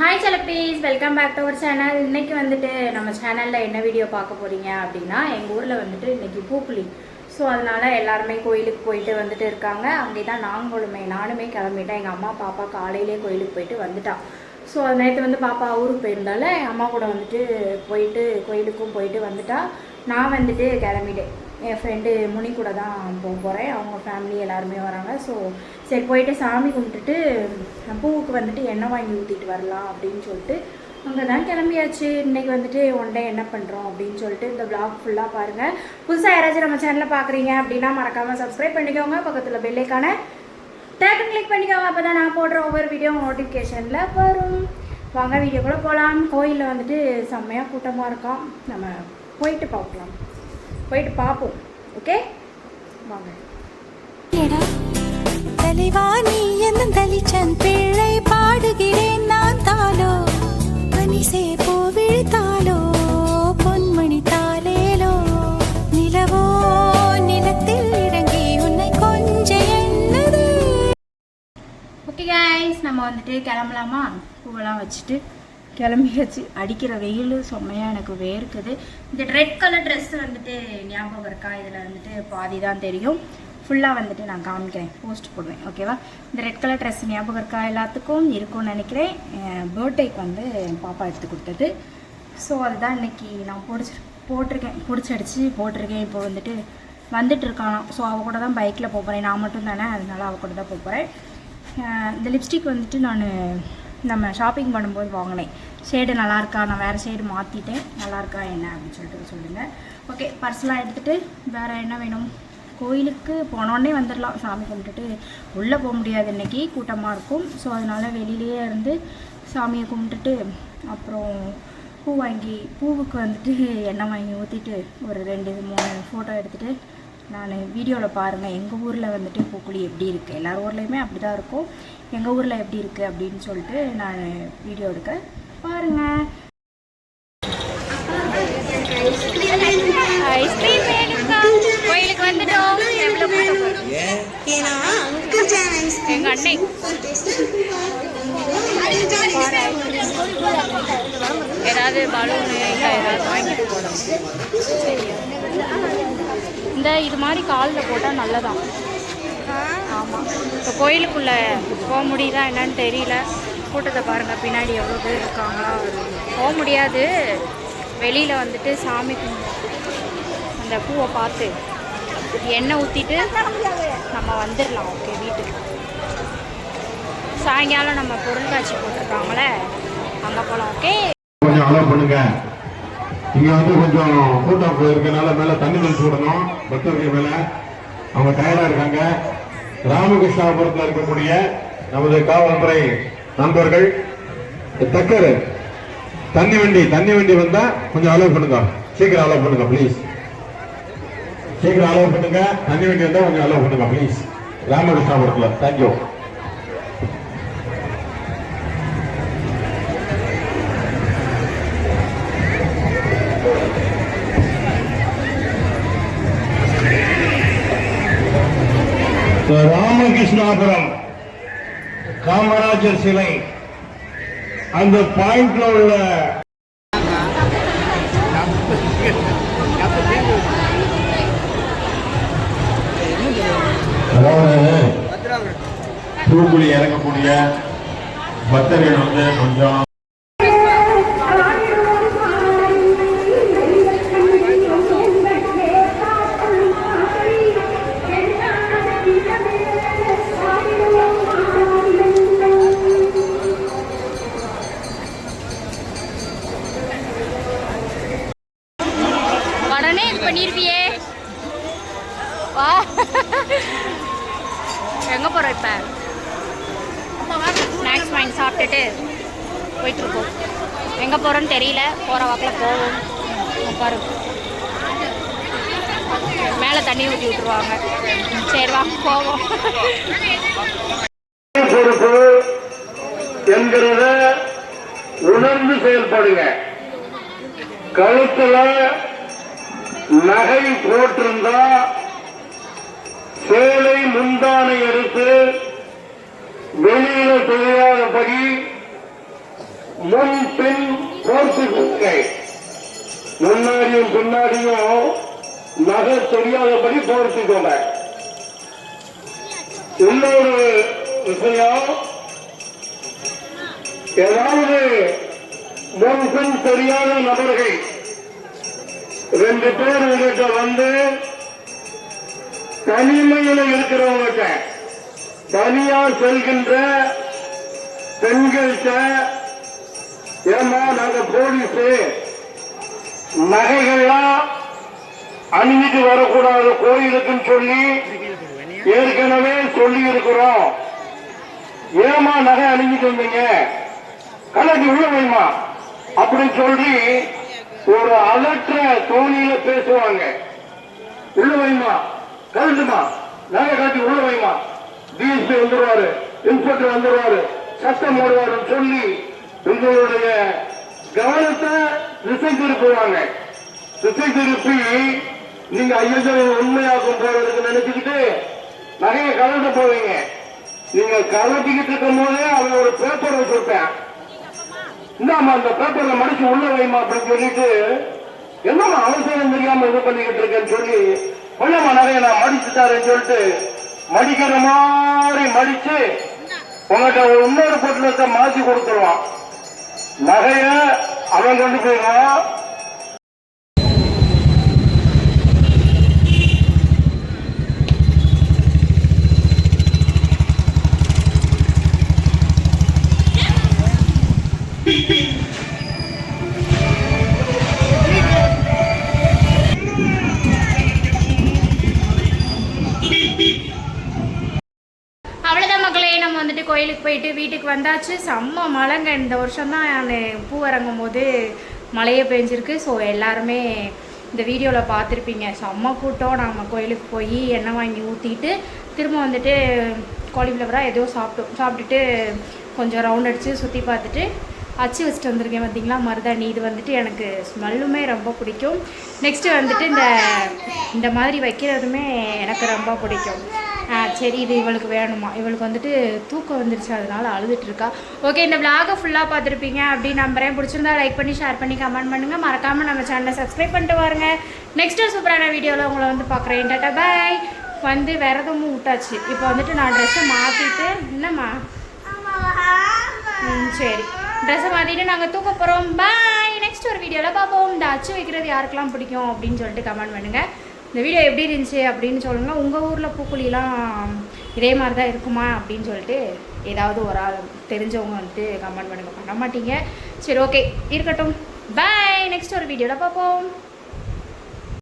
Hi செலப்பீஸ், welcome back to our channel. இன்றைக்கி வந்துட்டு நம்ம சேனலில் என்ன வீடியோ பார்க்க போகிறீங்க அப்படின்னா, எங்கள் ஊரில் வந்துட்டு இன்றைக்கி பூக்குழி. ஸோ அதனால் எல்லாருமே கோயிலுக்கு போயிட்டு வந்துட்டு இருக்காங்க. அங்கே தான் நானுமே கிளம்பிட்டேன். எங்கள் அம்மா பாப்பா காலையிலே கோயிலுக்கு போயிட்டு வந்துட்டான். ஸோ அது நேற்று வந்து பாப்பா ஊருக்கு போயிருந்தால என் அம்மா கூட வந்துட்டு போயிட்டு கோயிலுக்கும் போயிட்டு வந்துட்டா. நான் வந்துட்டு கிளம்பிட்டேன். என் ஃப்ரெண்டு முனி கூட தான் போகிறேன். அவங்க ஃபேமிலி எல்லாருமே வராங்க. ஸோ சரி போயிட்டு சாமி கும்பிட்டுட்டு பூவுக்கு வந்துட்டு எண்ணெய் வாங்கி ஊற்றிட்டு வரலாம் அப்படின்னு சொல்லிட்டு அங்கே தான் கிளம்பியாச்சு. இன்றைக்கி வந்துட்டு ஒன் டே என்ன பண்ணுறோம் அப்படின்னு சொல்லிட்டு இந்த vlog ஃபுல்லாக பாருங்கள். புதுசாக யாராச்சும் நம்ம சேனலில் பார்க்குறீங்க அப்படின்னா மறக்காமல் சப்ஸ்கிரைப் பண்ணிக்கோங்க. பக்கத்தில் பெல்லைக்கான டேக்கன் கிளிக் பண்ணிக்கோங்க. அப்போ தான் நான் போடுற ஒவ்வொரு வீடியோ நோட்டிஃபிகேஷனில் வரும். வாங்க வீடியோக்குள்ளே போகலாம். கோயிலில் வந்துட்டு செம்மையாக கூட்டமாக இருக்கான். நம்ம போயிட்டு பார்ப்போம். ஓகே வாங்க. தலைவாணி என்னும் தலிச்சன் பிள்ளை பாடுகிறேன் நான் தாளோ மனிசே போவிழ்த்தாளோ பொன்மணி தாளேலோ நிலவோ நிலத்தில் இறங்கி உன்னை கொஞ்ச எண்ணது. ஓகே கைஸ், நம்ம வந்துட்டு கிளம்பலாமா? பூவெல்லாம் வச்சுட்டு கிளம்பியாச்சு. அடிக்கிற வெயில் செம்மையாக எனக்கு வேர்க்குது. இந்த ரெட் கலர் ட்ரெஸ்ஸு வந்துட்டு ஞாபகம் இருக்கா? இதில் வந்துட்டு பாதி தான் தெரியும். ஃபுல்லாக வந்துட்டு நான் காமிக்கிறேன், போஸ்ட் போடுவேன். ஓகேவா? இந்த ரெட் கலர் ட்ரெஸ் ஞாபகம் இருக்கா? எல்லாத்துக்கும் இருக்கும்னு நினைக்கிறேன். பர்த்டேக்கு வந்து என் பாப்பா எடுத்து கொடுத்தது. ஸோ அதுதான் இன்றைக்கி நான் பிடிச்சடிச்சு போட்டிருக்கேன். இப்போ வந்துட்டு இருக்கானா. ஸோ அவள் கூட தான் பைக்கில் போகிறேன். நான் மட்டும் தானே, அதனால அவள் கூட தான் போகிறேன். இந்த லிப்ஸ்டிக் வந்துட்டு நான் நம்ம ஷாப்பிங் பண்ணும்போது வாங்கினேன். ஷேடு நல்லாயிருக்கா? நான் வேறு ஷேடு மாற்றிட்டேன். நல்லாயிருக்கா என்ன அப்படின்னு சொல்லிட்டு சொல்லுங்கள். ஓகே, பர்ஸ்லாம் எடுத்துகிட்டு வேறு என்ன வேணும்? கோயிலுக்கு போனோடனே வந்துடலாம். சாமி கும்பிட்டுட்டு உள்ளே போக முடியாது, இன்றைக்கி கூட்டமாக இருக்கும். ஸோ அதனால் வெளியிலேயே இருந்து சாமியை கும்பிட்டுட்டு அப்புறம் பூவுக்கு வந்துட்டு எண்ணெய் வாங்கி ஊற்றிட்டு ஒரு 2-3 ஃபோட்டோ எடுத்துகிட்டு நான் வீடியோவில் பாருங்கள். எங்கள் ஊரில் வந்துட்டு பூக்குழி எப்படி இருக்குது, எல்லார் ஊர்லேயுமே அப்படி தான் இருக்கும். எங்கள் ஊரில் எப்படி இருக்குது அப்படின்னு சொல்லிட்டு நான் வீடியோ எடுக்க பாருங்கள். ஐஸ்கிரீம் வேணுக்கா? கோயிலுக்கு வந்துட்டோம். எங்கள் அன்னை ஏதாவது பலூனு இல்லை ஏதாவது வாங்கிட்டு போகணும். இந்த இது மாதிரி காலில் போட்டால் நல்லதான். ஆமாம், இப்போ கோயிலுக்குள்ளே போக முடியுதா என்னன்னு தெரியல. கூட்டத்தை பாருங்கள், பின்னாடி எவ்வளோ பேர் இருக்காங்களா. போக முடியாது. வெளியில் வந்துட்டு சாமி அந்த பூவை பார்த்து எண்ணெய் ஊற்றிட்டு நம்ம வந்துடலாம். ஓகே, வீட்டுக்கு சாயங்காலம் நம்ம பொருள் காட்சி போட்டிருக்காங்களே, அங்கே போகலாம். ஓகே, கொஞ்சம் அலோவ் பண்ணுங்க. இங்க கொஞ்சம் கூட்டம் இருக்கனால மேல தண்ணி தெளிச்சு விடணும். பக்தர்கள் மேல அவங்க டயர்டா இருக்காங்க. ராமகிருஷ்ணாபுரத்தில் இருக்கக்கூடிய நமது காவல்துறை நண்பர்கள் தக்கர் தண்ணி வண்டி வந்தா கொஞ்சம் அலோவ் பண்ணுங்க. சீக்கிரம் அலோவ் பண்ணுங்க ப்ளீஸ். சீக்கிரம் அலோவ் பண்ணுங்க. தண்ணி வண்டி வந்தா கொஞ்சம் அலோவ் பண்ணுங்க ப்ளீஸ். ராமகிருஷ்ணாபுரத்தில் தேங்க்யூ. ராமகிருஷ்ணாபுரம் காமராஜர் சிலை அந்த பாயிண்ட்ல உள்ள பூக்குழி இறங்கக்கூடிய பக்தர்கள் கொஞ்சம் பண்ணிருப்பியே. வா, எங்கே போகிறோம்? இப்போ ஸ்நாக்ஸ் வாங்கி சாப்பிட்டுட்டு போயிட்டுருக்கோம். எங்கே போகிறோன்னு தெரியல. போகிற வாக்கில் போவோம். பாரு, மேலே தண்ணி ஊற்றி விட்டுருவாங்க. சரி வா போவோம். பொறுப்பு என்கிறத உணர்ந்து செயல்படுங்க. கழுத்துல நகை போட்டிருந்தா சேலை முந்தானை எடுத்து வெளியில தெரியாதபடி முன் பின் போர்த்துக்கோங்க. முன்னாடியும் பின்னாடியும் நகை தெரியாதபடி போர்த்துக்கோங்க. இன்னொரு விஷயம், ஏதாவது முன்பின் தெரியாத நபர்கள் 2 பேர் உங்ககிட்ட வந்து தனிமையில இருக்கிறவங்க தனியா செல்கின்ற பெண்கள்கிட்ட, ஏமா நாங்க போலீஸ், நகைகள்லாம் அணிஞ்சிட்டு வரக்கூடாது கோயிலுக்குன்னு சொல்லி ஏற்கனவே சொல்லி இருக்கிறோம், ஏமா நகை அணிஞ்சிட்டு வந்தீங்க, கலட்டி உள்ள வைமா அப்படின்னு சொல்லி ஒரு அலற்ற தோணியில பேசுவாங்க. உள்ள வைமா, கலட்டுமா, நகை காட்டி உள்ள வைமா, டிஎஸ்பி வந்துருவாரு, இன்ஸ்பெக்டர் வந்துருவாரு, சட்டம் போடுவாருன்னு சொல்லி உங்களுடைய கவனத்தை திசை திருப்புவாங்க. திசை திருப்பி நீங்க ஐயத்தை உண்மையாக்கும் போறதுக்கு நினைச்சுக்கிட்டு நகையை கலந்து போவீங்க. நீங்க கலட்டிக்கிட்டு இருக்கும் போதே அவன் ஒரு பேப்பர் வச்சுருப்பேன், இந்தாமா அந்த பேப்பர்ல மடிச்சு உள்ள வைமா அப்படின்னு சொல்லிட்டு, என்னமா அவசரம் தெரியாம இது பண்ணிக்கிட்டு இருக்கேன்னு சொல்லி, கொஞ்சமா நகையை நான் மடிச்சுட்டாருன்னு சொல்லிட்டு மடிக்கிற மாதிரி மடிச்சு உங்கள்கிட்ட ஒரு இன்னொரு பொருளத்தை மாற்றி கொடுத்துருவான். நகைய அவன் கொண்டு போயிடுவான். அவ்வளோதான் மக்களே, நம்ம வந்துட்டு கோயிலுக்கு போயிட்டு வீட்டுக்கு வந்தாச்சு. செம்ம மழைங்க. இந்த வருஷம் தான் நான் பூ இறங்கும் போது மழையே பெஞ்சிருக்கு. ஸோ எல்லாருமே இந்த வீடியோவில் பார்த்துருப்பீங்க. செம்ம கூட்டம். நம்ம கோயிலுக்கு போய் எண்ணெய் வாங்கி ஊற்றிட்டு திரும்ப வந்துட்டு காலிஃப்ளவராக ஏதோ சாப்பிட்டுட்டு கொஞ்சம் ரவுண்ட் அடித்து சுற்றி பார்த்துட்டு அச்சு வச்சுட்டு வந்திருக்கேன். பார்த்திங்களா மருதாணி. இது வந்துட்டு எனக்கு ஸ்மெல்லுமே ரொம்ப பிடிக்கும். நெக்ஸ்ட்டு வந்துட்டு இந்த மாதிரி வைக்கிறதுமே எனக்கு ரொம்ப பிடிக்கும். சரி, இது இவளுக்கு வேணுமா, இவளுக்கு வந்துட்டு தூக்கம் வந்துருச்சு, அதனால அழுதுட்டுருக்கா. ஓகே, இந்த விளாகை ஃபுல்லாக பார்த்துருப்பீங்க அப்படின்னு நம்புறேன். பிடிச்சிருந்தா லைக் பண்ணி ஷேர் பண்ணி கமெண்ட் பண்ணுங்கள். மறக்காமல் நம்ம சேனலை சப்ஸ்கிரைப் பண்ணிட்டு வாருங்க. நெக்ஸ்ட்டு சூப்பரான வீடியோவில் உங்களை வந்து பார்க்குறேன். டாட்டா பாய். வந்து விரதமும் விட்டாச்சு. இப்போ வந்துட்டு நான் ட்ரெஸ்ஸை மாற்றிட்டு, என்னம்மா சரி, ட்ரெஸ்ஸை மாற்றிட்டு நாங்கள் தூக்க போகிறோம். பாய். நெக்ஸ்ட் ஒரு வீடியோவில் பார்ப்போம். இந்த அச்சு வைக்கிறது யாருக்கெல்லாம் பிடிக்கும் அப்படின்னு சொல்லிட்டு கமெண்ட் பண்ணுங்கள். இந்த வீடியோ எப்படி இருந்துச்சு அப்படின்னு சொல்லுங்கள். உங்கள் ஊரில் பூக்குழிலாம் இதே மாதிரி தான் இருக்குமா அப்படின்னு சொல்லிட்டு ஏதாவது ஒரு ஆள் தெரிஞ்சவங்க வந்துட்டு கமெண்ட் பண்ணுங்கள். பண்ண மாட்டீங்க. சரி, ஓகே இருக்கட்டும். பாய். நெக்ஸ்ட் ஒரு வீடியோவில் பார்ப்போம்.